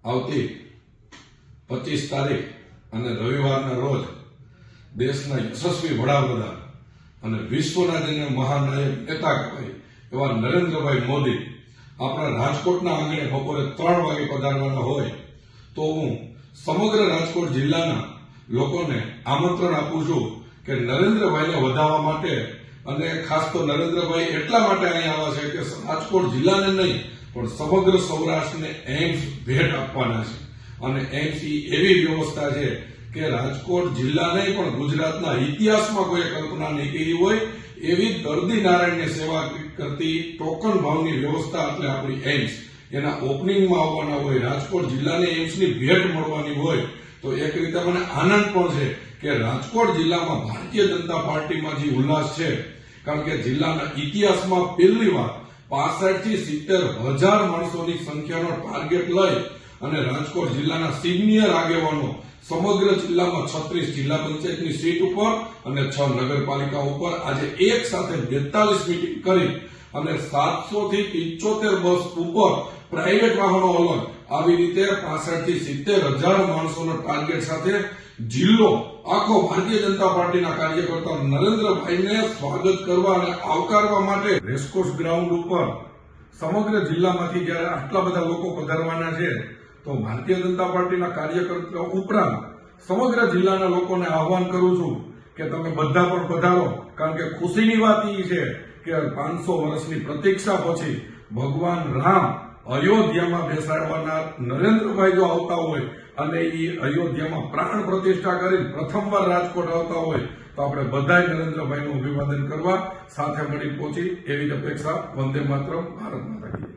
આવતી 25 તારીખ અને રવિવારના રોજ દેશના યશસ્વી વડાપ્રધાન અને વિશ્વના જેને મહાનાયક નેતા કહેવાય એવા નરેન્દ્રભાઈ મોદી આપણા રાજકોટના આંગણે બપોરે 3 વાગે પધારવાના હોય તો હું સમગ્ર રાજકોટ જિલ્લાના લોકોને આમંત્રણ આપું છું કે નરેન્દ્રભાઈને વધાવવા માટે અને ખાસ તો નરેન્દ્રભાઈ એટલા માટે અહીં આવ્યા છે કે રાજકોટ જિલ્લાને નહીં પણ સમગ્ર સૌરાષ્ટ્રને એમ્સ ભેટ આપવાના છે અને એમ્સ એવી વ્યવસ્થા છે કે રાજકોટ જિલ્લા નહીં પણ ગુજરાતના ઇતિહાસમાં કોઈ કલ્પના નહીં કરી હોય એવી દર્દી નારાયણની સેવા કરતી ટોકન ભાવની વ્યવસ્થા એટલે આપણી એમ્સ એના ઓપનિંગમાં આવવાના હોય રાજકોટ જિલ્લાને એમ્સની ભેટ મળવાની હોય તો એક રીતે મને આનંદ પણ છે કે રાજકોટ જિલ્લામાં ભારતીય જનતા પાર્ટીમાં જે ઉલ્લાસ છે કારણ કે જિલ્લાના ઇતિહાસમાં પહેલી વાર 65 થી 70,000 માણસોની સંખ્યાનો ટાર્ગેટ લઈ અને રાજકોટ જિલ્લાના સિનિયર આગેવાનો સમગ્ર જિલ્લામાં 36 જિલ્લા પંચાયતની સીટ ઉપર અને 6 નગરપાલિકા ઉપર આજે એક સાથે 42 મીટિંગ કરી અને 700 થી 75 બસ ઉપર પ્રાઇવેટ વાહનો અલગ આવી રીતે 65 થી 70,000 માણસોના ટાર્ગેટ સાથે જિલ્લો આખો ભારતીય જનતા પાર્ટીના કાર્યકર્તા નરેન્દ્રભાઈને સ્વાગત કરવા અને આવકારવા માટે રેસકોર્સ ગ્રાઉન્ડ ઉપર સમગ્ર જિલ્લામાંથી જ્યારે આટલા બધા લોકો પધારવાના છે તો ભારતીય જનતા પાર્ટીના કાર્યકર્તાઓ ઉપરાંત સમગ્ર જિલ્લાના લોકોને આહવાન કરું છું કે તમે બધા પણ પધારો કારણ કે ખુશીની વાત એ છે કે 500 વર્ષની પ્રતીક્ષા પછી ભગવાન રામ અયોધ્યામાં બેસાડવાના નરેન્દ્રભાઈ જો આવતા હોય અને એ અયોધ્યામાં પ્રાણ પ્રતિષ્ઠા કરી પ્રથમવાર રાજકોટ આવતા હોય તો આપણે બધાય નરેન્દ્રભાઈનું અભિવાદન કરવા સાથે મળી પહોંચી એવી અપેક્ષા. વંદે માતરમ. ભારત માતા કી